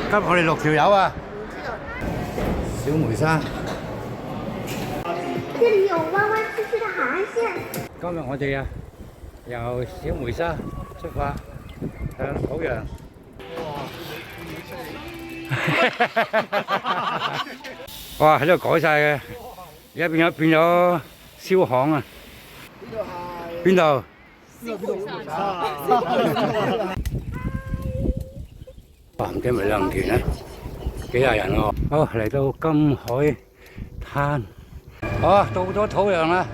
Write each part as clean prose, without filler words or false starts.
今我哋6條友啊，小梅山。这里有弯弯曲曲的海岸线。今日我哋啊，由小梅山出發向土洋。哇！喺度改晒嘅，而家變咗燒巷啊！邊度？哇！唔知咪兩團咧，幾廿人喎。好，嚟到金海灘。好，到咗土洋啦。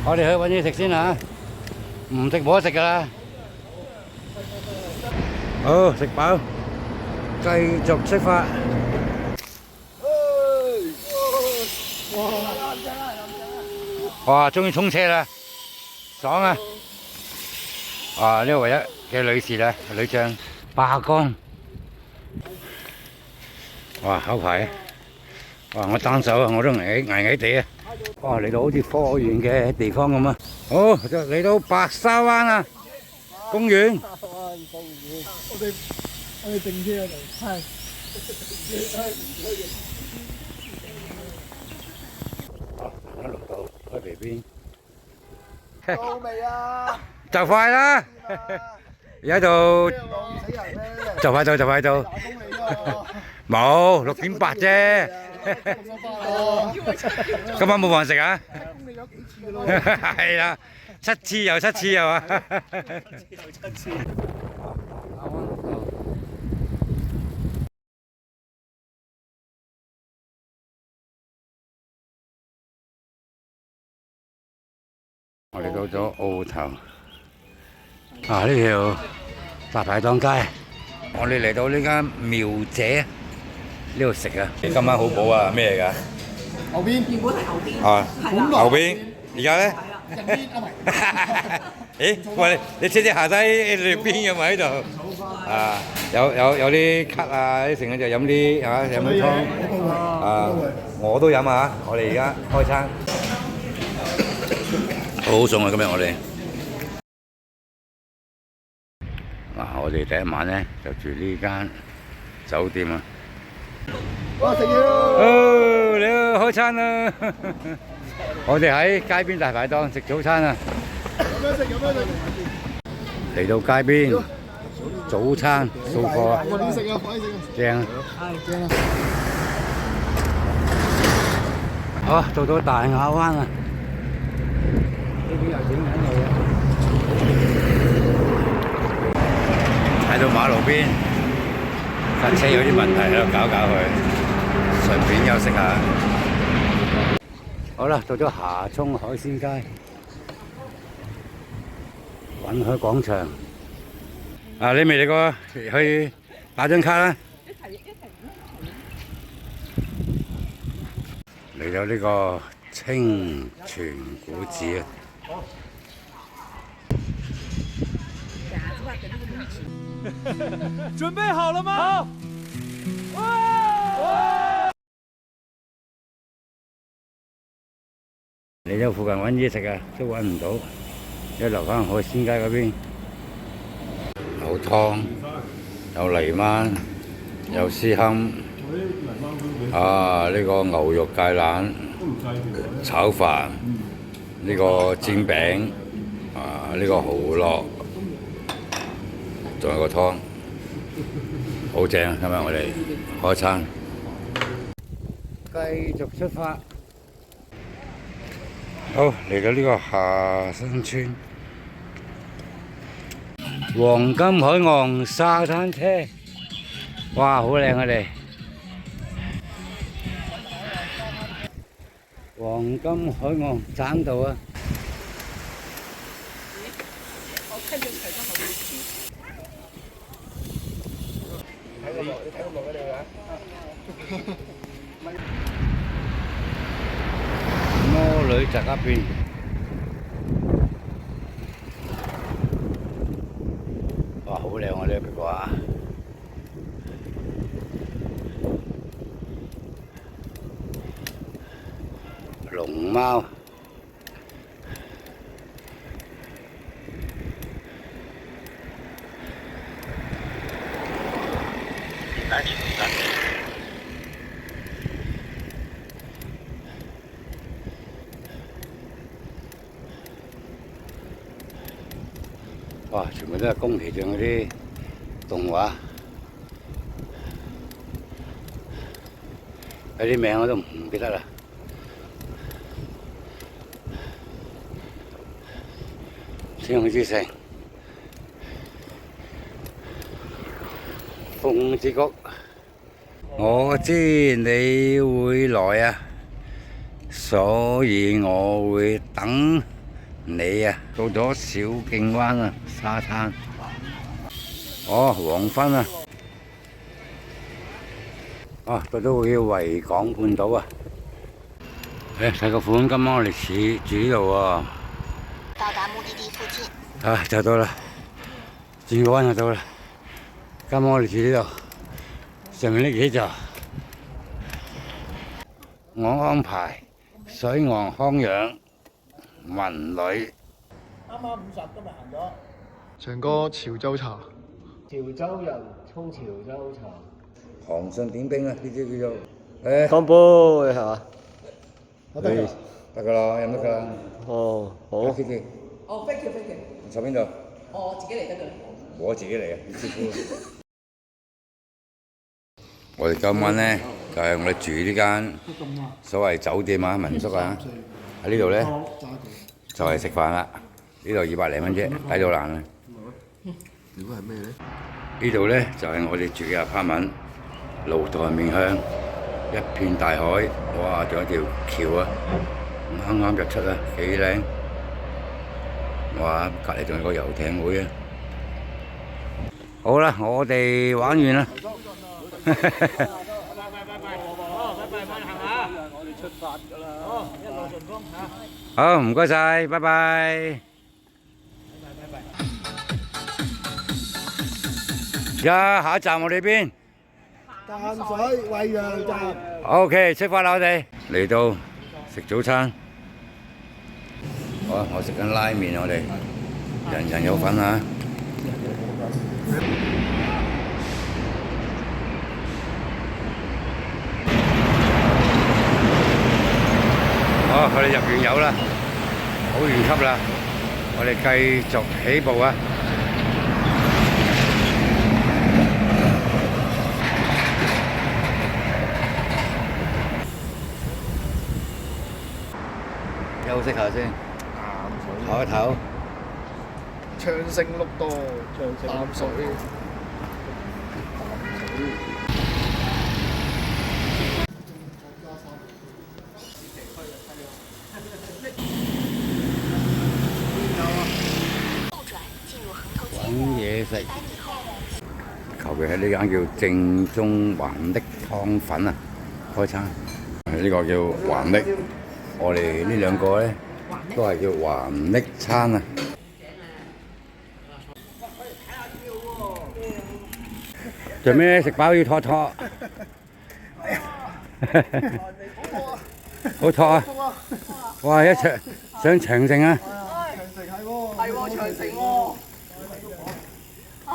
我哋去揾嘢食先嚇，唔食冇得食噶啦。好，食飽，繼續出發。哇！終於衝車啦，爽啊！啊，呢個唯一嘅女士啦，女將霸杆。哇！考牌，哇！我單手啊，我都矮地啊。哇！嚟到好似科學園嘅地方咁啊。好，就嚟到白沙灣啊，公園。我哋停車喺度，係。一路到海皮邊。到未啊？就快啦！而家度就快到，冇6.8啫。今晚冇飯食啊？係啦，7次又7次係嘛？我哋到咗澳頭。啊！呢條大排檔街，我哋嚟到呢間苗姐呢度食啊！今晚好補啊！咩嚟㗎？牛鞭，原本係牛鞭。啊，牛鞭，而家咧？人鞭啊咪。誒，喂，你車下低你邊有冇喺度？啊，有啲咳啊，啲成日就飲啲嚇飲啲湯。啊，我都飲啊！我哋而家開餐，好好餸啊！今日我哋。嗱，我哋第一晚咧就住呢間酒店啊！哇，食嘢咯！哦，你好，開餐啦！我哋喺街邊大排檔食早餐啊！有咩食？嚟到街邊早餐掃貨啊！快啲食啊！快啲食啊！正啊！係正啊！好，到咗大亞灣啊！呢邊又整緊嘢啊！喺到馬路邊，架車有啲問題喺度搞佢，順便休息下。好啦，到咗霞涌海鮮街，滾海廣場。啊，你未嚟過？去打張卡啦！嚟到呢個清泉古寺啊！準備好了嗎？好。嚟到附近揾嘢食啊，都揾唔到，要留返海鮮街嗰邊。有湯，有泥鯭，有絲堪，啊呢個牛肉芥蘭炒飯，呢個煎餅，啊呢個蠔烙。仲有個湯，好正！今日我哋開餐，繼續出發。好，嚟到呢個下新村黃金海岸沙灘車，哇，好靚啊！你黃金海岸棧道啊！你睇個路喺度啊！魔女宅嗰邊，哇，好靚啊！呢個畫，龍貓。哇！全部都係宮崎駿嗰啲動畫，有啲名我都唔記得啦。天空之城、風之谷，我知你會來啊，所以我會等你啊。到咗小徑灣啊，沙灘。哦，黃昏啊！哦，到咗叫維港半島啊！睇個款，今晚我哋住呢度喎。到達目的地附近。啊，就到啦，轉個彎就到啦。今晚我哋住呢度，上面呢幾座，我安排水岸康養文旅。啱啱50今日行咗。長哥潮州茶。潮州人沖潮州茶。韓信點兵啊！呢啲叫做誒。乾杯係嘛？得㗎啦，飲得㗎啦。哦，好。飛機。哦，飛橋。坐邊度？我自己嚟得㗎啦。我自己嚟嘅，你師傅。我哋今晚咧就係我哋住呢間所謂酒店啊、民宿啊，喺呢度咧就係食飯啦。呢度200零蚊啫，抵到爛啦。如果係咩咧？呢度咧就係我哋住嘅 apartment，露台面向一片大海，哇！仲有條橋啊，啱啱日出啊，幾靚！哇！隔離仲有個遊艇會啊！好啦，我哋玩完啦。拜拜，行下。我哋出發㗎啦。好，一路順風嚇。好，唔該晒，拜拜。而家下一站我哋邊？淡水惠陽站。OK， 出發啦！我哋嚟到食早餐。好，我食緊拉麵，我哋人人有份啊！好，我哋入完油啦，好完級啦，我哋繼續起步啊！休息下先，唞一唞。長城綠道，淡水。揾嘢食，求其喺呢間叫正宗環瀝湯粉啊開餐。呢個叫環瀝，我哋呢兩個咧都係叫環瀝餐啊。做咩食飽要拖拖？好拖啊！哇！一上長城啊！係喎，長城喎。唉。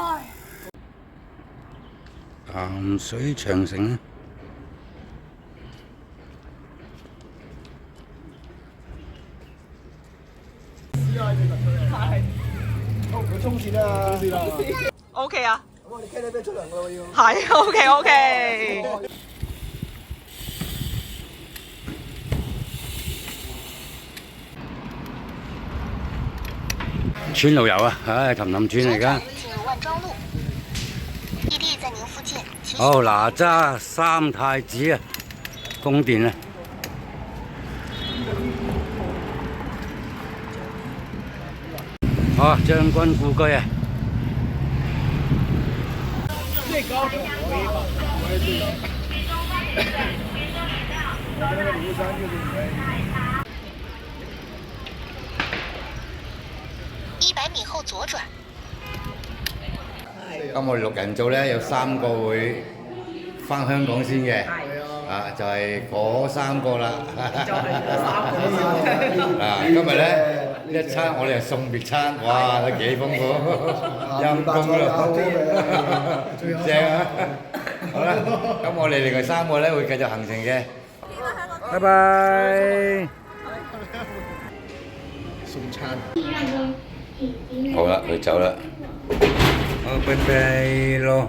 淡水長城啊！佢衝線啊！衝線啊 OK 啊。咁我哋 K 呢邊出糧㗎喎要。係 OK。村路遊啊，唉，氹氹轉嚟㗎。進入萬莊路，地利在您附近。好，哪吒三太子啊，宮殿啊。好，將軍故居啊。100米後左轉。咁我哋6人組咧，有3個會翻香港先嘅，啊就係嗰3個啦。嗱，今日咧一餐我哋係送別餐，哇，都幾豐富，陰公啦，正啊！好啦，咁我哋另外3個咧會繼續行程嘅。拜拜。送餐。好啦，佢走啦。好，拜拜咯。